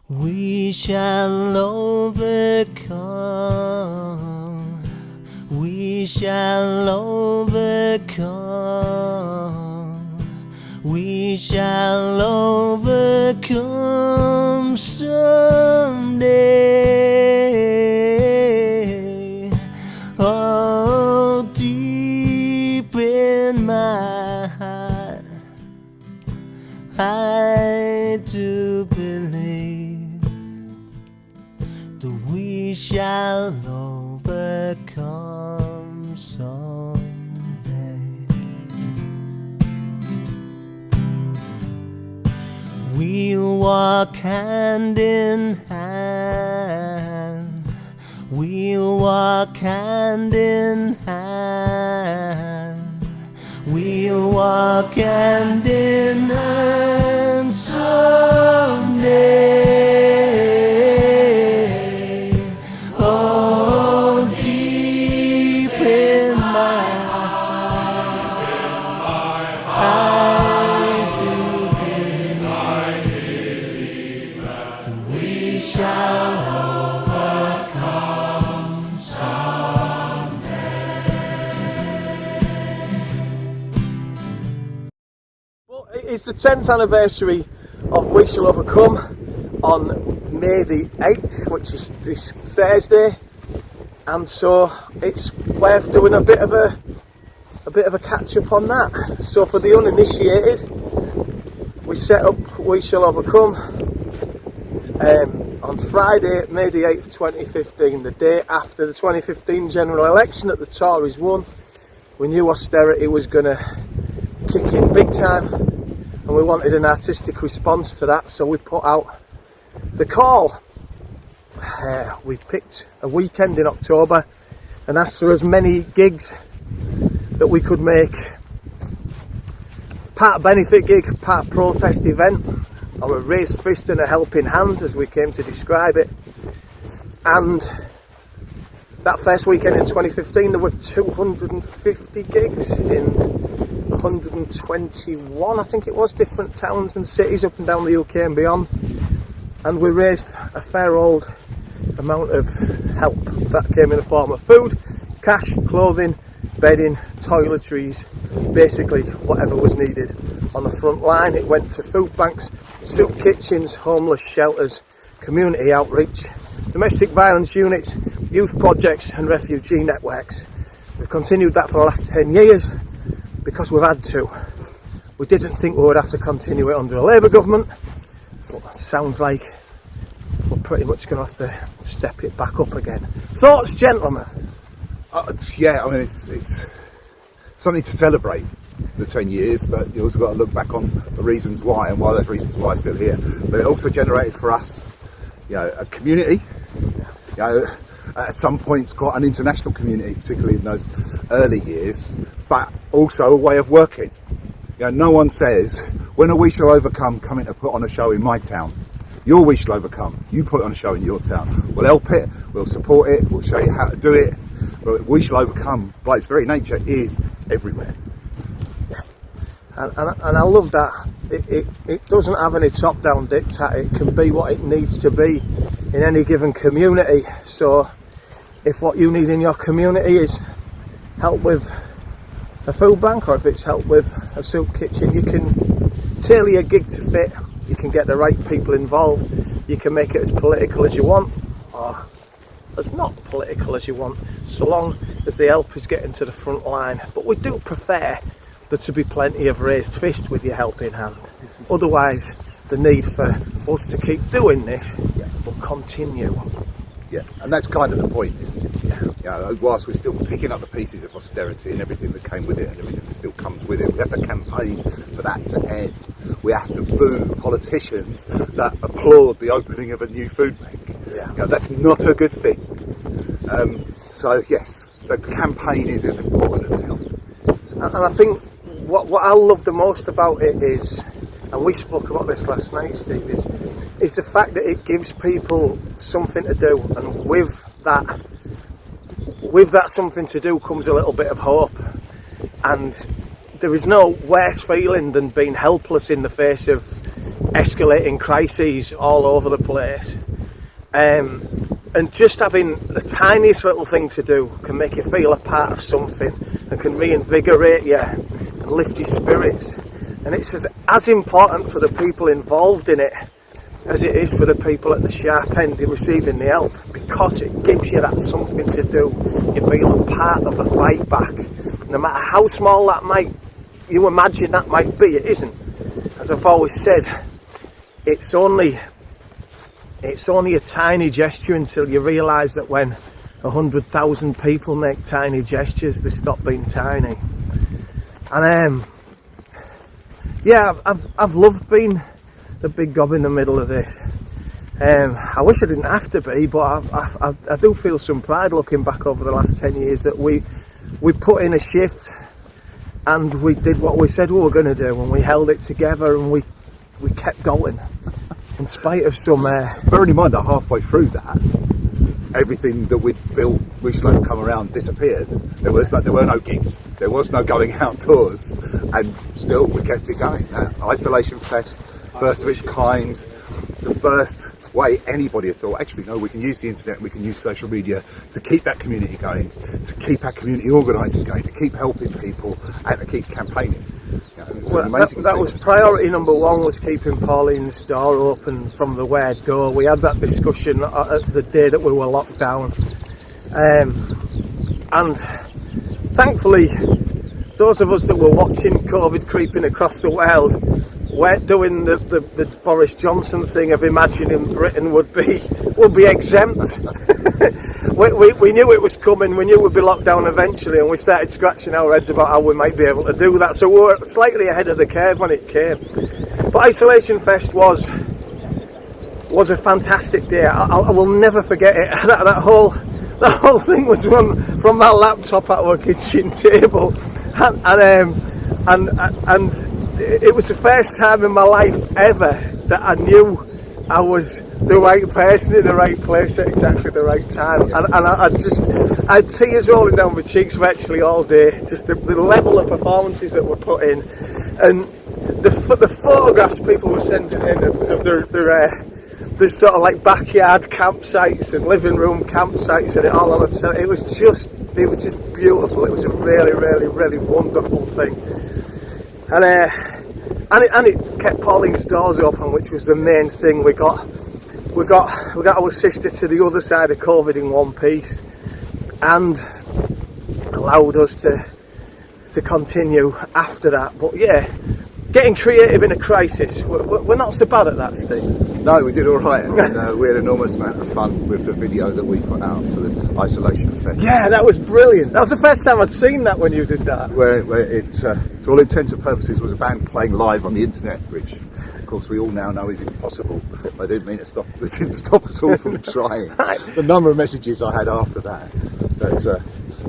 We shall overcome. We shall overcome. We shall overcome someday. Oh, deep in my heart, I do believe that we shall overcome someday. We'll walk hand in hand. We'll walk hand in hand. We'll walk hand in hand someday. Oh, deep in my heart, I do believe that we shall overcome someday. Well, it's the 10th anniversary of We Shall Overcome on May the 8th, which is this Thursday, and so it's worth doing a bit of a catch up on that. So for the uninitiated, we set up We Shall Overcome on Friday, May the 8th, 2015, the day after the 2015 general election that the Tories won. We knew austerity was going to kick in big time, and we wanted an artistic response to that, so we put out the call. We picked a weekend in October and asked for as many gigs that we could make. Part benefit gig, part protest event, or a raised fist and a helping hand, as we came to describe it. And that first weekend in 2015 there were 250 gigs in 121, I think it was, different towns and cities up and down the UK and beyond. And we raised a fair old amount of help. That came in the form of food, cash, clothing, bedding, toiletries, basically whatever was needed on the front line. It went to food banks, soup kitchens, homeless shelters, community outreach, domestic violence units, youth projects and refugee networks. We've continued that for the last 10 years because we've had to. We didn't think we would have to continue it under a Labour government, but it sounds like we're pretty much going to have to step it back up again. Thoughts, gentlemen? Yeah, I mean, it's something to celebrate, the 10 years, but you also got to look back on the reasons why and why those reasons why are still here. But it also generated for us, a community, at some points quite an international community, particularly in those early years, but also a way of working. No one says, when a We Shall Overcome coming to put on a show in my town, your We Shall Overcome, you put on a show in your town. We'll help it, we'll support it, we'll show you how to do it. But We Shall Overcome, by its very nature, is everywhere. Yeah. And I love that. It doesn't have any top-down diktat. It can be what it needs to be in any given community. So if what you need in your community is help with a food bank, or if it's help with a soup kitchen, you can tailor your gig to fit. You can get the right people involved. You can make it as political as you want, or as not political as you want, so long as the help is getting to the front line. But we do prefer there to be plenty of raised fist with your helping hand. Otherwise, the need for us to keep doing this will continue. Yeah, and that's kind of the point, isn't it? Whilst we're still picking up the pieces of austerity and everything that came with it and everything that still comes with it, we have to campaign for that to end. We have to boo politicians that applaud the opening of a new food bank. That's not a good thing. So yes, the campaign is as important as the help. And I think what I love the most about it is, and we spoke about this last night, Steve, is the fact that it gives people something to do, and with that something to do comes a little bit of hope. And there is no worse feeling than being helpless in the face of escalating crises all over the place. And just having the tiniest little thing to do can make you feel a part of something and can reinvigorate you and lift your spirits. And it's as important for the people involved in it as it is for the people at the sharp end receiving the help, because it gives you that something to do. You feel a part of a fight back. No matter how small that you imagine that might be, it isn't. As I've always said, it's only a tiny gesture until you realise that when 100,000 people make tiny gestures, they stop being tiny. And I've loved being the big gob in the middle of this. I wish I didn't have to be, but I do feel some pride looking back over the last 10 years that we put in a shift and we did what we said we were going to do, and we held it together and we kept going in spite of some... Bearing in mind that halfway through that, everything that we'd built, we slowly come around, disappeared. There were no gigs, there was no going outdoors, and still we kept it going. Isolation Fest, first of its kind, the first way anybody had thought, actually no, we can use the internet, we can use social media to keep that community going, to keep our community organising going, to keep helping people and to keep campaigning. That was priority number one, was keeping Pauline's door open from the word go. We had that discussion at the day that we were locked down, and thankfully those of us that were watching COVID creeping across the world weren't doing the Boris Johnson thing of imagining Britain would be exempt. We knew it was coming, we knew we'd be locked down eventually, and we started scratching our heads about how we might be able to do that. So we were slightly ahead of the curve when it came. But Isolation Fest was a fantastic day. I will never forget it. That whole thing was run from my laptop at our kitchen table, and it was the first time in my life ever that I knew I was the right person in the right place at exactly the right time, and I had tears rolling down my cheeks virtually all day. Just the level of performances that were put in, and the photographs people were sending in of their sort of like backyard campsites and living room campsites and it all on the it was just beautiful. It was a really, really, really wonderful thing, and it kept Pauline's doors open, which was the main thing. We got our sister to the other side of COVID in one piece, and allowed us to continue after that. But yeah, getting creative in a crisis, we're not so bad at that, Steve. No, we did all right, and we had an enormous amount of fun with the video that we put out for the Isolation Fest. Yeah, that was brilliant. That was the first time I'd seen that when you did that. Where it, to all intents and purposes, was a band playing live on the internet, which, of course, we all now know is impossible. I didn't mean to stop. It didn't stop us all from trying. The number of messages I had after that,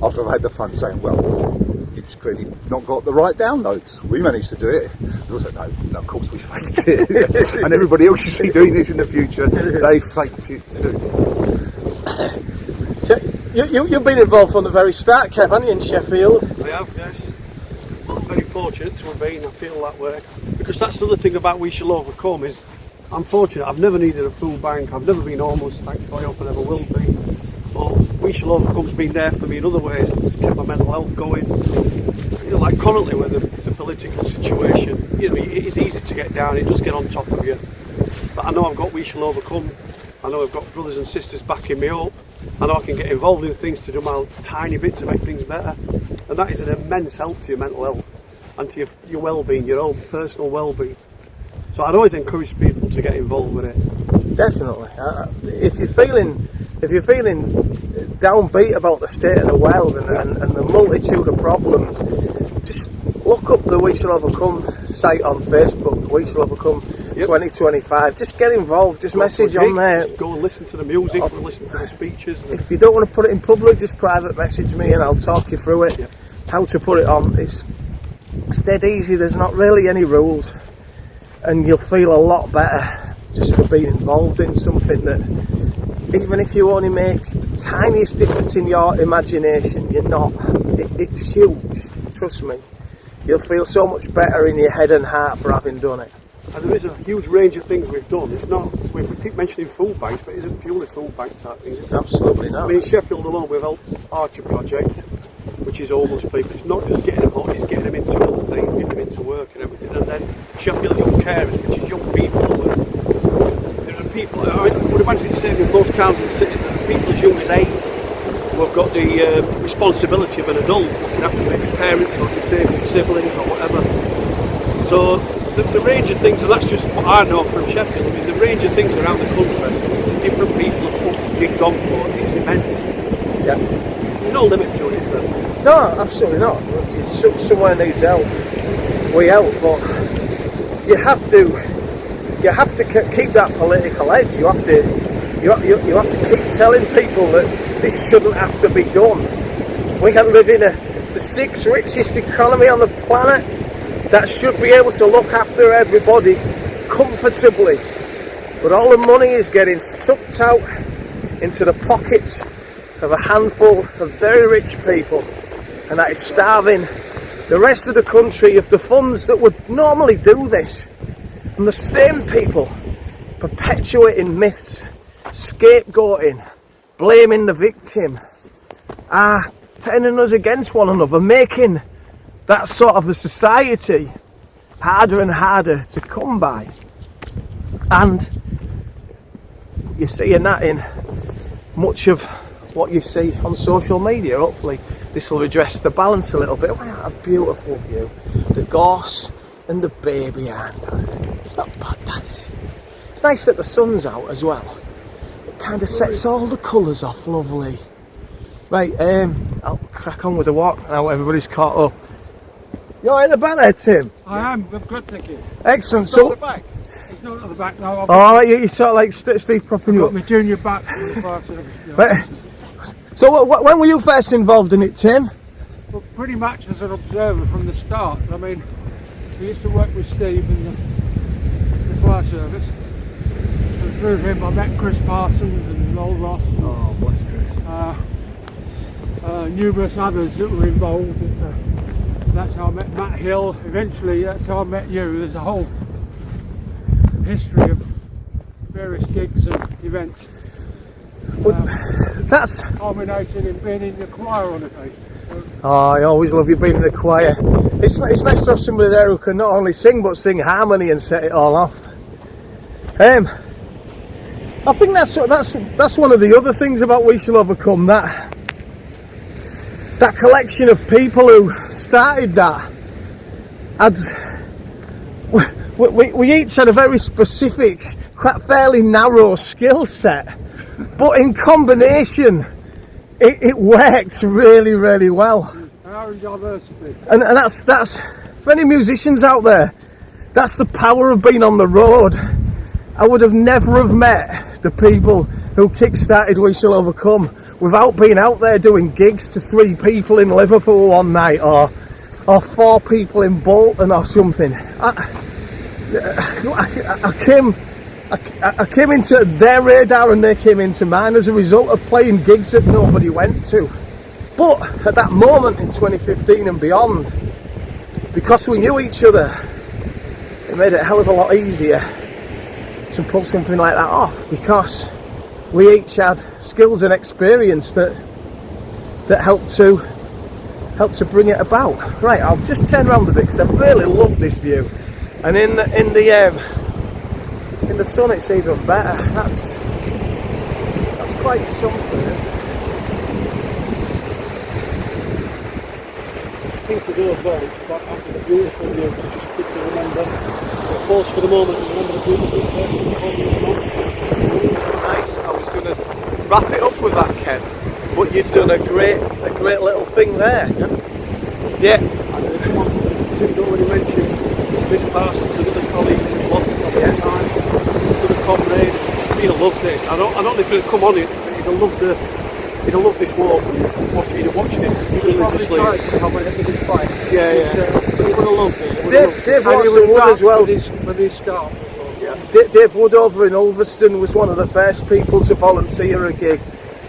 after I had the fun saying, well, it's clearly not got the right downloads. We managed to do it. We also no, of course we faked it. And everybody else should be doing this in the future. They faked it too. So you've been involved from the very start, Kev, haven't you, in Sheffield? I have, yes. I'm very fortunate to have been, I feel that way. Because that's the other thing about We Shall Overcome is, I'm fortunate, I've never needed a food bank, I've never been homeless, thankfully, I hope I never will be. But We Shall Overcome's been there for me in other ways. It's kept my mental health going. You know, like currently with the political situation, you know, it is easy to get down, it does get on top of you. But I know I've got We Shall Overcome. I know I've got brothers and sisters backing me up. I know I can get involved in things to do my tiny bit to make things better. And that is an immense help to your mental health and to your well-being, your own personal well-being. So I'd always encourage people to get involved with it. Definitely. If you're feeling downbeat about the state of the world and the multitude of problems, just look up the We Shall Overcome site on Facebook, We Shall Overcome 2025. Just get involved, just message on there. Just go and listen to the music, listen to the speeches. If you don't want to put it in public, just private message me and I'll talk you through it. Yep. How to put it on. It's dead easy, there's not really any rules. And you'll feel a lot better just for being involved in something that, even if you only make the tiniest difference in your imagination, you're not. It's huge, trust me. You'll feel so much better in your head and heart for having done it. And there is a huge range of things we've done. It's not, we keep mentioning food banks, but it isn't purely food bank type things. It's Absolutely not. I mean, in Sheffield alone, we've helped Archer Project, which is homeless people. It's not just getting them hot, it's getting them into other things, getting them into work and everything. And then Sheffield Young Carers, which is young people. There's a people, I would imagine it's the same in most towns and cities, that people as young as 8 who have got the responsibility of an adult, looking after maybe parents or disabled siblings or whatever. So the range of things, and that's just what I know from Sheffield, I mean, the range of things around the country that different people have put gigs on for, it's immense. Yeah. There's no limit to it, is there? No, absolutely not. If someone needs help, we help, but you have to keep that political edge. You have to keep telling people that this shouldn't have to be done. We can live in the 6th richest economy on the planet that should be able to look after everybody comfortably, but all the money is getting sucked out into the pockets of a handful of very rich people, and that is starving the rest of the country of the funds that would normally do this. And the same people perpetuating myths, scapegoating, blaming the victim, are turning us against one another, making that sort of a society harder and harder to come by. And you're seeing that in much of what you see on social media. Hopefully this will address the balance a little bit. Wow, a beautiful view. The gorse and the bay behind us. It's not bad, that is it? It's nice that the sun's out as well. It kind of sets all the colours off lovely. Right, I'll crack on with the walk now, everybody's caught up. You're in the back there, Tim? I am, I've got tickets. Excellent. It's not at the back. It's not at the back now. Oh, you sort of like Steve propping you got up. my junior back. From the part of the, Right. So when were you first involved in it, Tim? Well, pretty much as an observer from the start. I mean, we used to work with Steve in the fire service. And through him I met Chris Parsons and Noel Ross. Oh, bless Chris. Numerous others that were involved. That's how I met Matt Hill. Eventually, that's how I met you. There's a whole history of various gigs and events. That's... culminating in being in the choir on occasion. Oh, I always love you being in the choir. It's nice to have somebody there who can not only sing but sing harmony and set it all off. I think that's one of the other things about We Shall Overcome, that collection of people who started that. We each had a very specific, quite fairly narrow skill set, but in combination it worked really, really well. Power and diversity. And that's for any musicians out there, that's the power of being on the road. I would have never have met the people who kick-started We Shall Overcome without being out there doing gigs to 3 people in Liverpool one night, or 4 people in Bolton or something. I came into their radar and they came into mine as a result of playing gigs that nobody went to. But at that moment in 2015 and beyond, because we knew each other, it made it a hell of a lot easier to pull something like that off, because we each had skills and experience that helped to bring it about. Right, I'll just turn around a bit because I really love this view, and in the sun it's even better. That's quite something. I think we do as well, it's about having a beautiful view, just good to remember. Of course, for the moment, remember the beautiful person holding them on. Nice. I was going to wrap it up with that, Ken, but you've done a great little thing there. Yeah. And there's someone Tim's already mentioned, Chris Parsons, another colleague who's lost a lot of time, another comrade. He'll love this. I don't know if he'll come on it, but he'll love this walk and he'd have watched it religiously. Yeah. He would have loved it. Dave Watson would as well. With his scarf. Yeah. Dave Wood over in Ulverston was one of the first people to volunteer a gig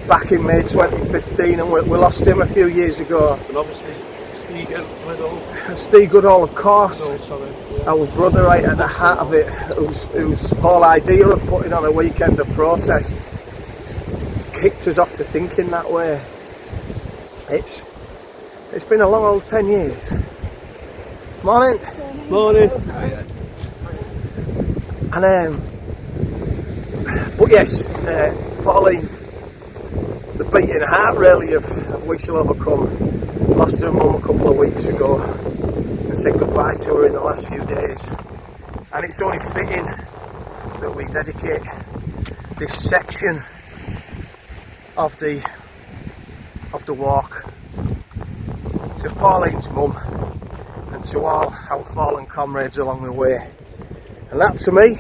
back in May 2015, and we lost him a few years ago. And obviously Steve Goodall. Steve Goodall, of course. Oh, sorry. our brother right at the heart of it, whose whole idea of putting on a weekend of protest kicked us off to thinking that way. It's been a long old 10 years. Morning. Morning. And but yes, Pauline, the beating heart really of We Shall Overcome, lost her mum a couple of weeks ago and said goodbye to her in the last few days. And it's only fitting that we dedicate this section of the walk to Pauline's mum and to all our fallen comrades along the way. And that to me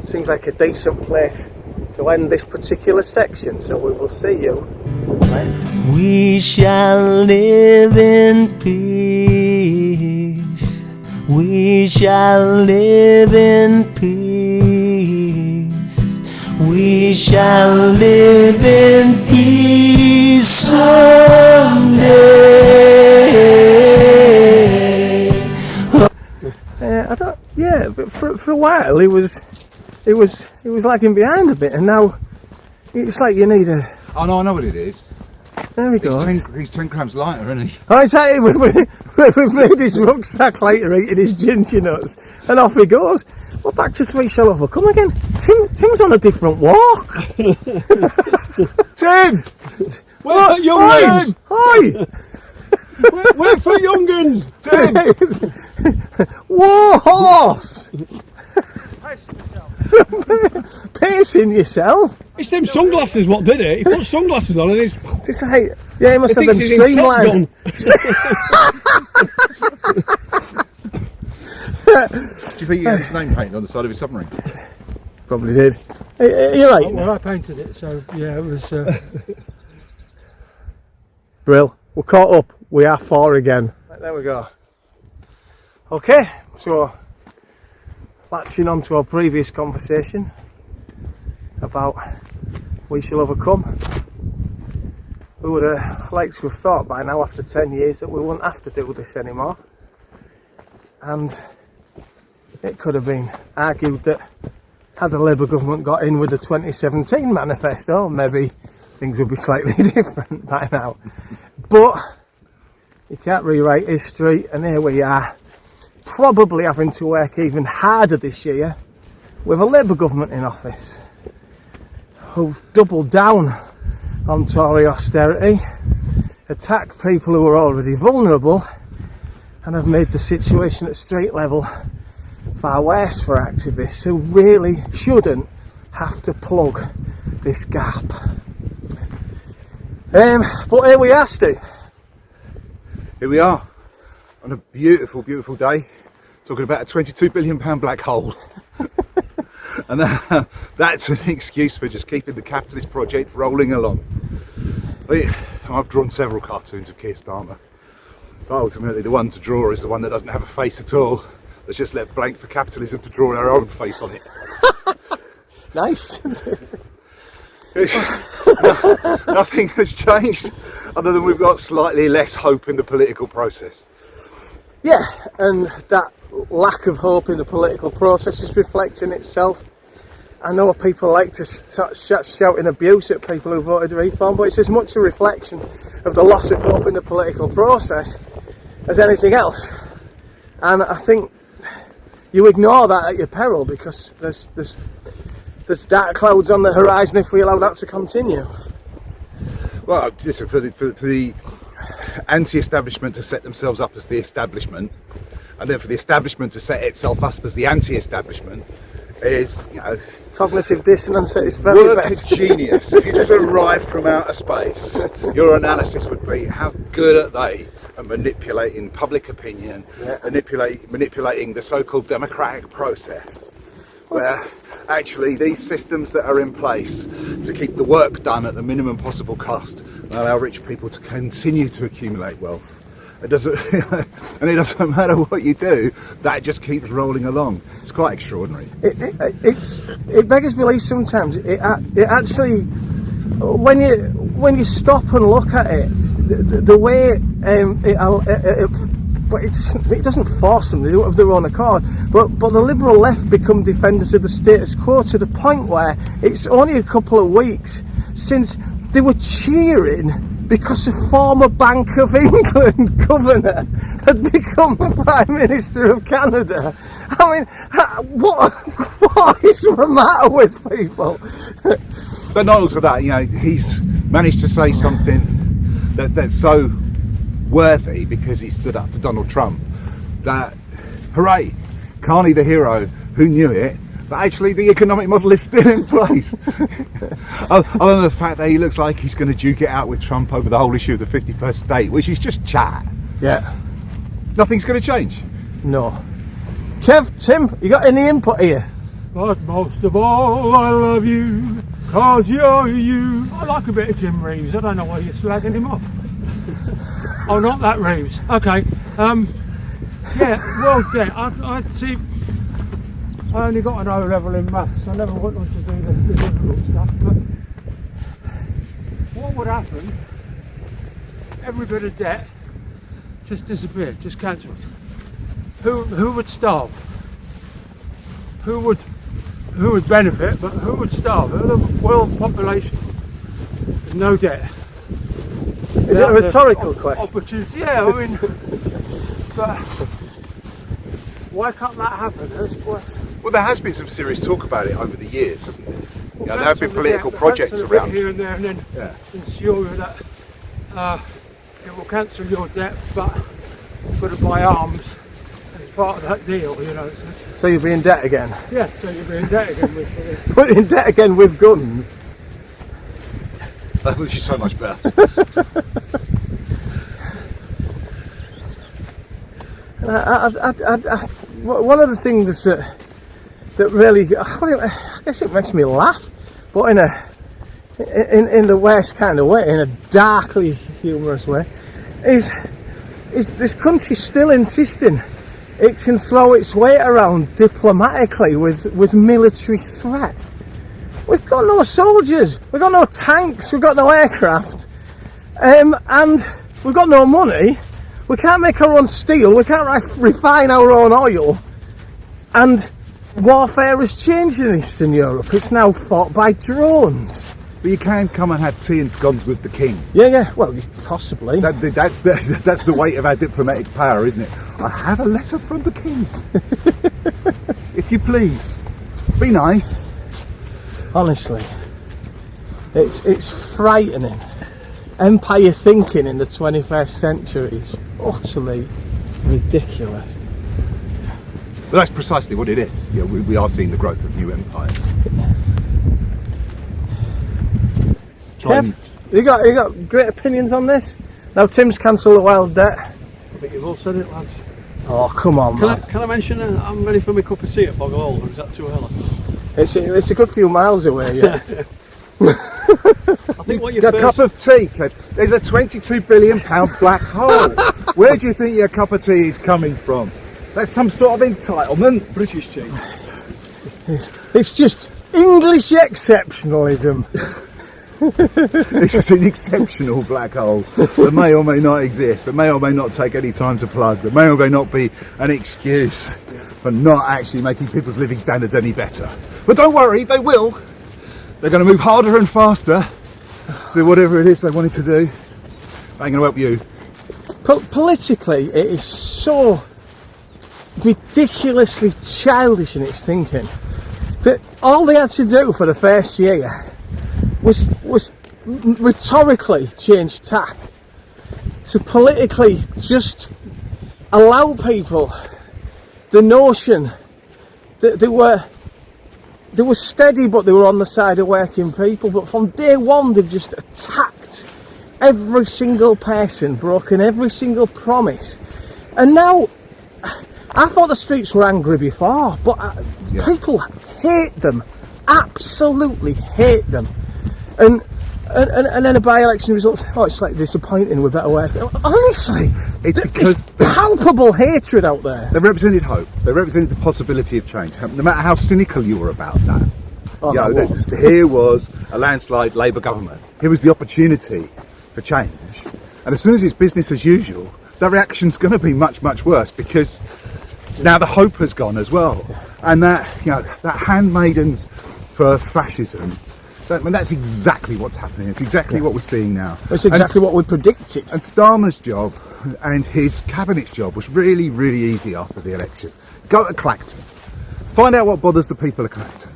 seems like a decent place to end this particular section, so we will see you later. We shall live in peace. We shall live in peace. We shall live in peace someday. But for a while it was lagging behind a bit, and now it's like you need a. Oh no, I know what it is. There we go. He's 10 grams lighter, isn't he? Oh, it's like we've made his rucksack later, eating his ginger nuts, and off he goes. We're back to We Shall Overcome again. Tim's on a different walk. Tim! Wait for young'uns! Hi! Wait for young'uns! Tim! War horse! Pacing yourself? It's them sunglasses what did it. He put sunglasses on and he's... It's like, yeah, he must have them thinks he's in Top streamlined. Do you think he had his name painted on the side of his submarine? Probably did. You're right. Well, I painted it, so yeah, it was. Brill. We're caught up. We are 4 again. Right, there we go. Okay, so latching on to our previous conversation about We Shall Overcome. We would have liked to have thought by now, after 10 years, that we wouldn't have to do this anymore. And it could have been argued that had the Labour government got in with the 2017 manifesto, maybe things would be slightly different by now. But you can't rewrite history, and here we are, probably having to work even harder this year with a Labour government in office who've doubled down on Tory austerity, attacked people who are already vulnerable, and have made the situation at street level far worse for activists who really shouldn't have to plug this gap. But here we are, Stu. Here we are, on a beautiful, beautiful day, talking about a £22 billion black hole. And that's an excuse for just keeping the capitalist project rolling along. I've drawn several cartoons of Keir Starmer, but ultimately the one to draw is the one that doesn't have a face at all, that's just left blank for capitalism to draw our own face on it. Nice. Nothing has changed other than we've got slightly less hope in the political process. Yeah, and that lack of hope in the political process is reflecting itself. I know people like to start shouting abuse at people who voted reform, but it's as much a reflection of the loss of hope in the political process as anything else. And I think you ignore that at your peril, because there's dark clouds on the horizon if we allow that to continue. Well, listen, for the anti-establishment to set themselves up as the establishment, and then for the establishment to set itself up as the anti-establishment, is, you know, cognitive dissonance at its very work best. is genius. If you just arrived from outer space, your analysis would be, how good are they at manipulating public opinion, manipulating the so-called democratic process, where actually these systems that are in place to keep the work done at the minimum possible cost and allow rich people to continue to accumulate wealth. It doesn't, and it doesn't matter what you do, that just keeps rolling along. It's quite extraordinary. It beggars belief sometimes. It actually, when you stop and look at it, the way it but it doesn't force them. They do it of their own accord. But the Liberal left become defenders of the status quo to the point where it's only a couple of weeks since they were cheering because a former Bank of England governor had become the Prime Minister of Canada. I mean, what is the matter with people? But not also that, he's managed to say something that's so worthy because he stood up to Donald Trump that, hooray, Carney the hero, who knew it, but actually the economic model is still in place. Other than the fact that he looks like he's going to duke it out with Trump over the whole issue of the 51st state, which is just chat. Yeah. Nothing's going to change. No. Kev, Tim, you got any input here? But most of all, I love you, 'cause you're you. I like a bit of Jim Reeves. I don't know why you're slagging him off. Oh, not that Reeves. Okay. Yeah, well, yeah, I'd see. I only got an O level in maths. I never went on to do the difficult stuff. But what would happen? Every bit of debt just disappeared, just cancelled. Who would starve? Who would benefit? But who would starve? The world population. There's no debt. Is it a rhetorical question? Opportunity. Yeah, I mean, but why can't that happen? Well, there has been some serious talk about it over the years, hasn't there? There have been political projects around here and there, and then ensure that it will cancel your debt, but you've got to buy arms as part of that deal. So you'll be in debt again? Yeah, so you'll be in debt again with. But in debt again with guns? That was just so much better. One of the things that really, I guess it makes me laugh, but in the worst kind of way, in a darkly humorous way, is this country still insisting it can throw its weight around diplomatically with military threat. We've got no soldiers, we've got no tanks, we've got no aircraft, and we've got no money. We can't make our own steel, we can't refine our own oil, and warfare has changed in Eastern Europe. It's now fought by drones. But you can come and have tea and scones with the king. Yeah, well, possibly. That's the weight of our diplomatic power, isn't it? I have a letter from the king. If you please, be nice. Honestly, it's frightening. Empire thinking in the 21st century is utterly ridiculous. But that's precisely what it is. We are seeing the growth of new empires. Kev, you got great opinions on this? Now Tim's cancelled the wild debt. I think you've all said it, lads. Oh, come on, man. Can I mention I'm ready for my cup of tea at Bog Hall, or is that too early? It's a good few miles away, yeah. I think what a cup of tea, Kev. There's a £22 billion black hole. Where do you think your cup of tea is coming from? That's some sort of entitlement. British tea. It's just English exceptionalism. It's an exceptional black hole that may or may not exist, that may or may not take any time to plug, that may or may not be an excuse for not actually making people's living standards any better. But don't worry, they will. They're going to move harder and faster to do whatever it is they wanted to do. I ain't going to help you. Politically, it is so ridiculously childish in its thinking that all they had to do for the first year was rhetorically change tack to politically just allow people the notion that they were steady, but they were on the side of working people. But from day one, they've just attacked every single person, broken every single promise. And now, I thought the streets were angry before, but people hate them, absolutely hate them. And then a by-election results, it's like disappointing, we better work. Honestly, it's because palpable hatred out there. They represented hope. They represented the possibility of change, no matter how cynical you were about that. Here was a landslide Labour government. Here was the opportunity for change. And as soon as it's business as usual, the reaction's going to be much, much worse, because now the hope has gone as well. And that, that handmaidens for fascism, that's exactly what's happening. It's exactly what we're seeing now. It's exactly what we predicted. And Starmer's job and his cabinet's job was really, really easy after the election. Go to Clacton. Find out what bothers the people of Clacton.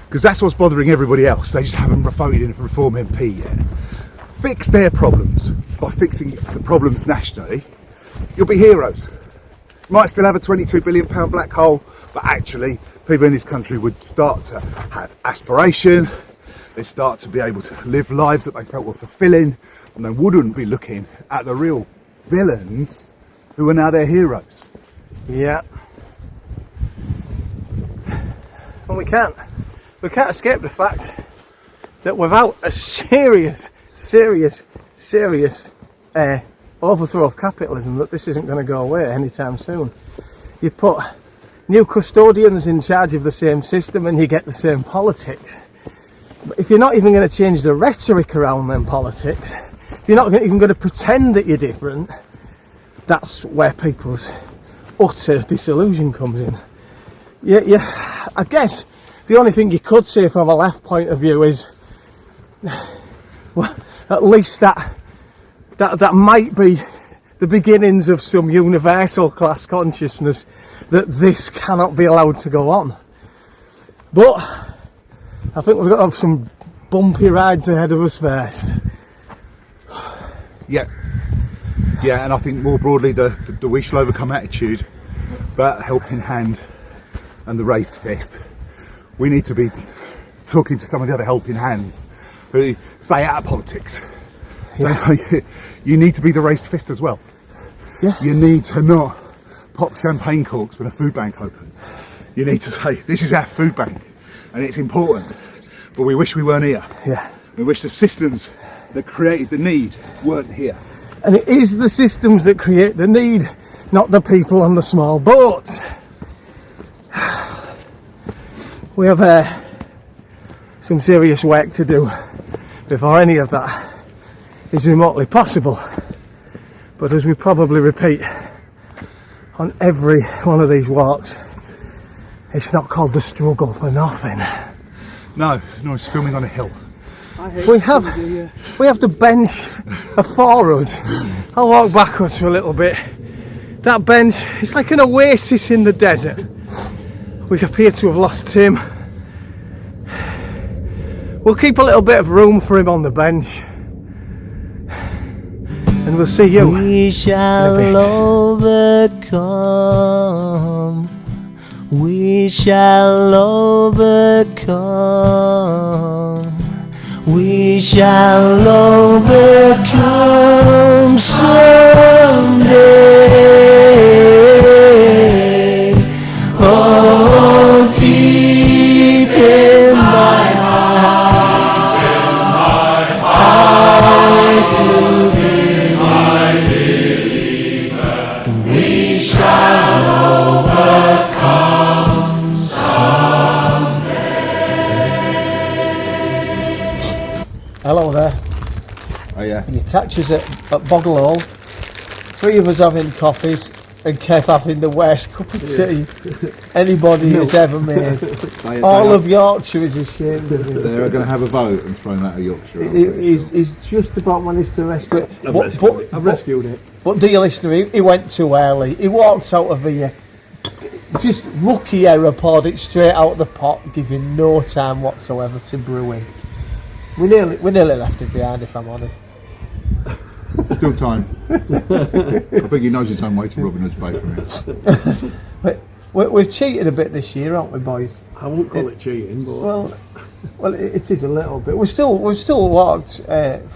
Because that's what's bothering everybody else. They just haven't voted in a Reform MP yet. Fix their problems by fixing the problems nationally. You'll be heroes. You might still have a £22 billion black hole, but actually people in this country would start to have aspiration. They start to be able to live lives that they felt were fulfilling, and they wouldn't be looking at the real villains who are now their heroes. Yeah. And we can't escape the fact that without a serious overthrow of capitalism, that this isn't going to go away anytime soon. You put new custodians in charge of the same system and you get the same politics. But if you're not even going to change the rhetoric around them politics, if you're not even going to pretend that you're different, that's where people's utter disillusion comes in. Yeah, I guess the only thing you could say from a left point of view is, well, at least that might be the beginnings of some universal class consciousness that this cannot be allowed to go on. But I think we've got to have some bumpy rides ahead of us first. Yeah, and I think more broadly the we shall overcome attitude, but helping hand and the raised fist. We need to be talking to some of the other helping hands who stay out of politics. So you need to be the raised fist as well. Yeah. You need to not pop champagne corks when a food bank opens. You need to say, this is our food bank and it's important, but we wish we weren't here. Yeah. We wish the systems that created the need weren't here. And it is the systems that create the need, not the people on the small boats. We have some serious work to do before any of that is remotely possible. But as we probably repeat on every one of these walks, it's not called the struggle for nothing. No, it's filming on a hill. We have to bench for us. I'll walk backwards for a little bit. That bench, it's like an oasis in the desert. We appear to have lost Tim. We'll keep a little bit of room for him on the bench. And we'll see you. We shall overcome. We shall overcome. We shall overcome someday. Oh, deep in my heart, I do believe that we shall overcome someday. Hello there. Oh yeah. You catch us at Boggle Hall. 3 of us having coffees and Kev having the worst cup of tea anybody has ever made. All of Yorkshire is ashamed of him. They're going to have a vote and throw that at Yorkshire. He's just about managed to rescue it. I've rescued it. But dear listener, he went too early. He walked out of here. Just rookie error, poured it straight out of the pot, giving no time whatsoever to brewing. We nearly left it behind, if I'm honest. Still time. I think he knows his own way to Robin Hood's Bay from here. We've cheated a bit this year, aren't we, boys? I won't call it cheating, but Well, it is a little bit. We've still walked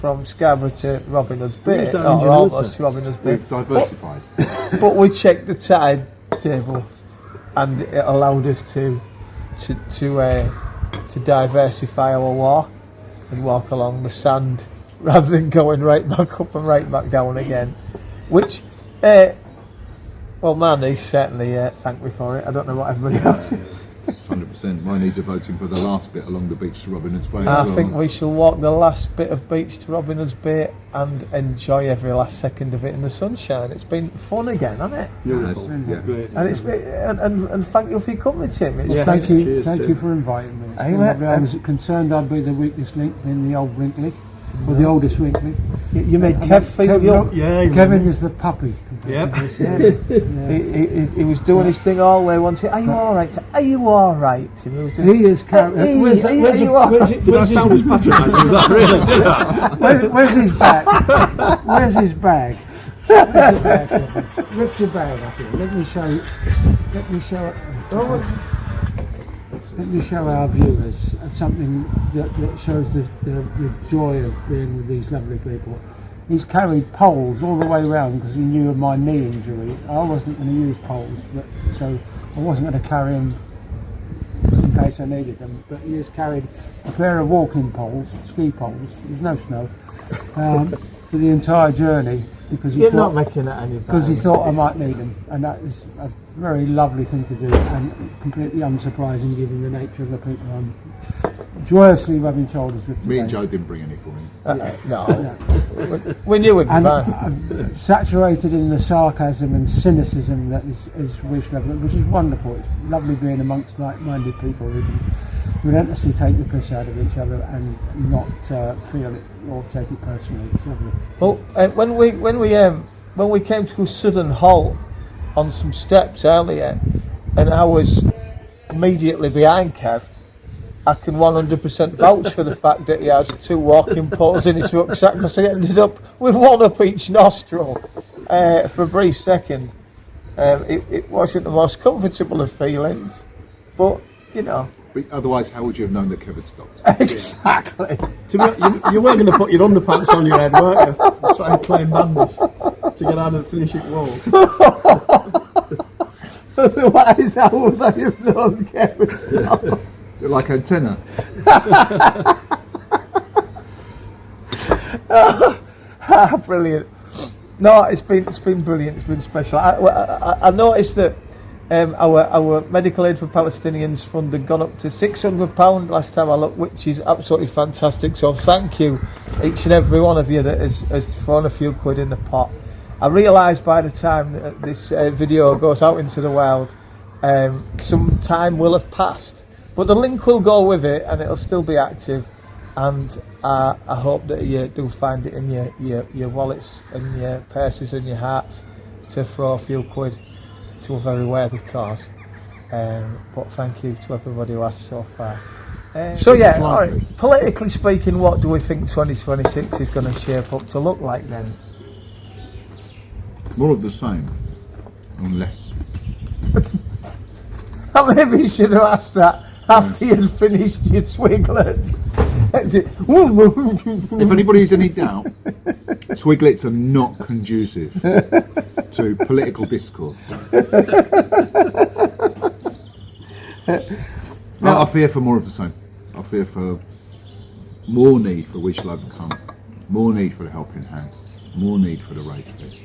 from Scarborough to Robin Hood's Bay, or almost to Robin Hood's Bay. We've diversified. But we checked the tide tables, and it allowed us to diversify our walk and walk along the sand rather than going right back up and right back down again. Which, well, Manny certainly thanked me for it. I don't know what everybody else is. 100%. My knees are voting for the last bit along the beach to Robin Hood's Bay. I as well. think we shall walk the last bit of beach to Robin Hood's Bay and enjoy every last second of it in the sunshine. It's been fun again, hasn't it? Beautiful. Yeah. Great. And it's been, and thank you for your company, Tim. It's Yes. Thank you, Cheers, thank Tim. you for inviting me. It's Hey, been mate, lovely. I was concerned I'd be the weakest link in the old Wrinkley, or the oldest Wrinkley. you made Kev feel young. Yeah, Kevin is the puppy. Yep. He was doing his thing all the way. Once, are you all right? Are you all right? Tim? He was doing, He is carrying. Hey, Where's are you all right? Did I sound as patronising as that, really? Did I? where's his bag? Where's his bag? Where's your bag, Kevin? Lift your bag up here. Let me show you. Let me show it. Let me show our viewers something that shows the joy of being with these lovely people. He's carried poles all the way around because he knew of my knee injury. I wasn't going to use poles, but so I wasn't going to carry them in case I needed them. But he has carried a pair of walking poles, ski poles. There's no snow for the entire journey because he You're thought, not making it any better. because he thought I might need them, and that is a very lovely thing to do and completely unsurprising given the nature of the people I'm joyously rubbing shoulders with today. Me and Joe didn't bring any for him. No, we knew it'd be And fine. saturated in the sarcasm and cynicism that is Wish Level, which is wonderful. It's lovely being amongst like-minded people who can relentlessly take the piss out of each other and not feel it or take it personally. It's lovely. Well, when we came to a sudden halt on some steps earlier, and I was immediately behind Kev, I can 100% vouch for the fact that he has 2 walking poles in his rucksack because he ended up with 1 up each nostril for a brief second. It wasn't the most comfortable of feelings, but you know. But otherwise, how would you have known that Kev had stopped? Exactly. You weren't going to put your underpants on your head, weren't you? Try and claim madness to get out and finish it walk. Otherwise, how would I have known Kev stopped? You're like antenna. Brilliant. No, it's been brilliant. It's been special. I noticed that our medical aid for Palestinians fund had gone up to £600 last time I looked, which is absolutely fantastic. So thank you, each and every one of you that has thrown a few quid in the pot. I realise by the time that this video goes out into the world, some time will have passed, but the link will go with it and it'll still be active. And I hope that you do find it in your wallets and your purses and your hearts to throw a few quid to a very worthy cause. But thank you to everybody who has so far. So yeah, all right, politically speaking, what do we think 2026 is going to shape up to look like then? More of the same, unless. I maybe you should have asked that after you'd finished your Twiglets. If anybody's any doubt, Twiglets are not conducive to political discourse. I fear for more of the same. I fear for more need for We Shall Overcome, more need for the helping hand, more need for the raised fist.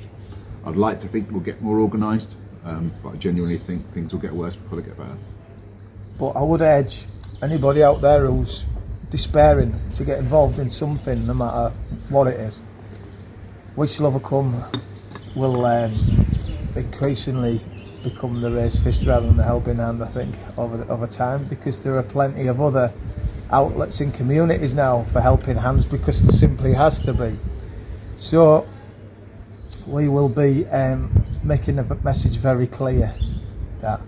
I'd like to think we'll get more organised, but I genuinely think things will get worse before they get better. But I would urge anybody out there who's despairing to get involved in something, no matter what it is. We Shall Overcome will increasingly become the raised fist rather than the helping hand, I think, over time, because there are plenty of other outlets in communities now for helping hands, because there simply has to be. So we will be making the message very clear that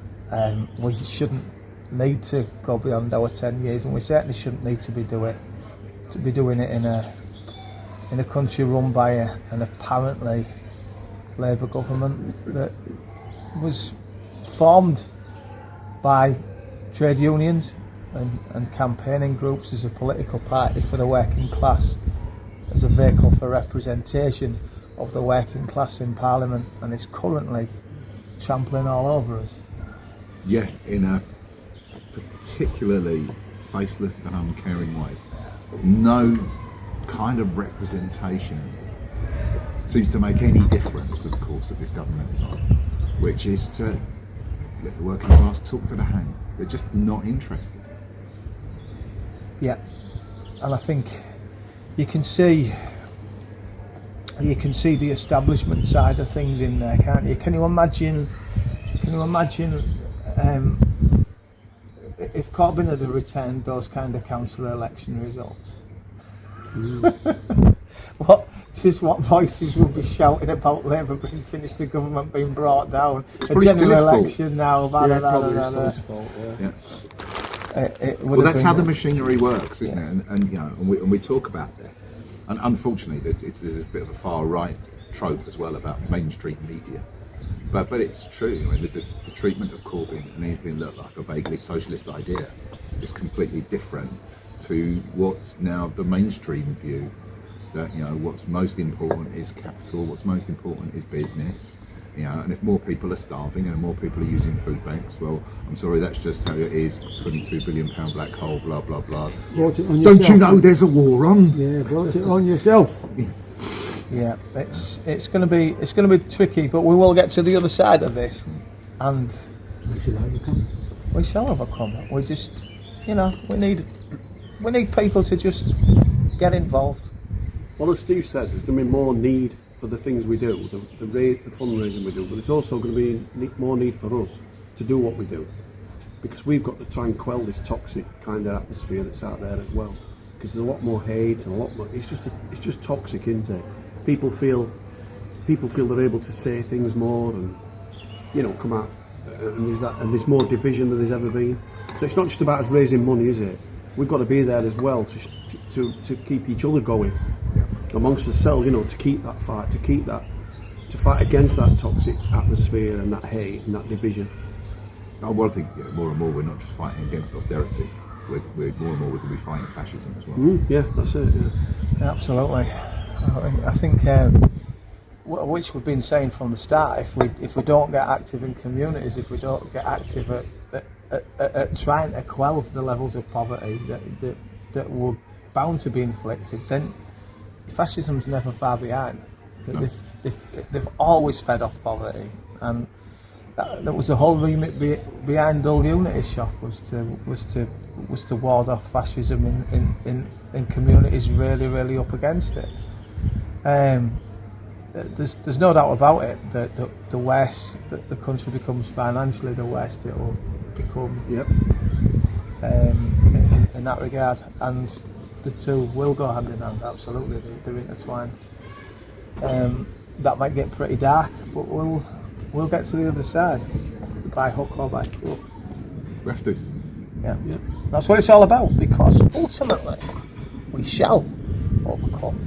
we shouldn't need to go beyond our 10 years, and we certainly shouldn't need to be doing it in a country run by an apparently Labour government that was formed by trade unions and campaigning groups as a political party for the working class, as a vehicle for representation of the working class in Parliament, and it's currently trampling all over us. Yeah, in a particularly faceless and uncaring way. No kind of representation seems to make any difference to the course that this government is on, which is to let the working class talk to the hand. They're just not interested. Yeah, and I think you can see the establishment side of things in there, can't you? Can you imagine if Corbyn had returned those kind of council election results? What voices will be shouting about Labour being finished, the government being brought down, a general election now, Well, that's how the machinery works, isn't it? And you know, and we talk about this, and unfortunately, there's a bit of a far right trope as well about mainstream media. But it's true. I mean, the treatment of Corbyn and anything that looked like a vaguely socialist idea is completely different to what's now the mainstream view. That, you know, what's most important is capital. What's most important is business. You know, and if more people are starving and more people are using food banks, well, I'm sorry, that's just how it is. £22 billion black hole, blah blah blah. Don't you know there's a war on? Yeah, brought it on yourself. Yeah, it's going to be tricky, but we will get to the other side of this, and We shall overcome. We shall overcome. We just, you know, we need people to just get involved. Well, as Steve says, there's going to be more need for the things we do, the fundraising we do, but there's also going to be more need for us to do what we do, because we've got to try and quell this toxic kind of atmosphere that's out there as well. Because there's a lot more hate and a lot more. It's just toxic, isn't it? People feel they're able to say things more and, you know, come out, and there's more division than there's ever been. So it's not just about us raising money, is it? We've got to be there as well to keep each other going amongst ourselves, you know, to keep that fight, to fight against that toxic atmosphere and that hate and that division. Oh, well, I think more and more we're not just fighting against austerity. We're more and more we're going to be fighting fascism as well. Yeah, that's it. Yeah. Absolutely. I think which we've been saying from the start. If we don't get active in communities, if we don't get active at trying to quell the levels of poverty that were bound to be inflicted, then fascism's never far behind. No. They've always fed off poverty, and that was the whole remit behind Dull Unity Shock was to ward off fascism in communities really up against it. There's no doubt about it that the West, that the country becomes financially the West, it will become in that regard, and the two will go hand in hand. Absolutely, they're intertwined. That might get pretty dark, but we'll get to the other side by hook or by crook. We have to. Yeah. That's what it's all about, because ultimately we shall overcome.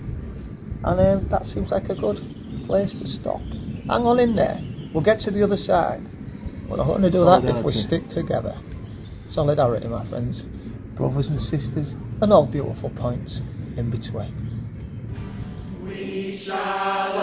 And that seems like a good place to stop. Hang on in there. We'll get to the other side. We're not going to do that if we stick together. Solidarity, my friends, brothers and sisters, and all beautiful points in between. We shall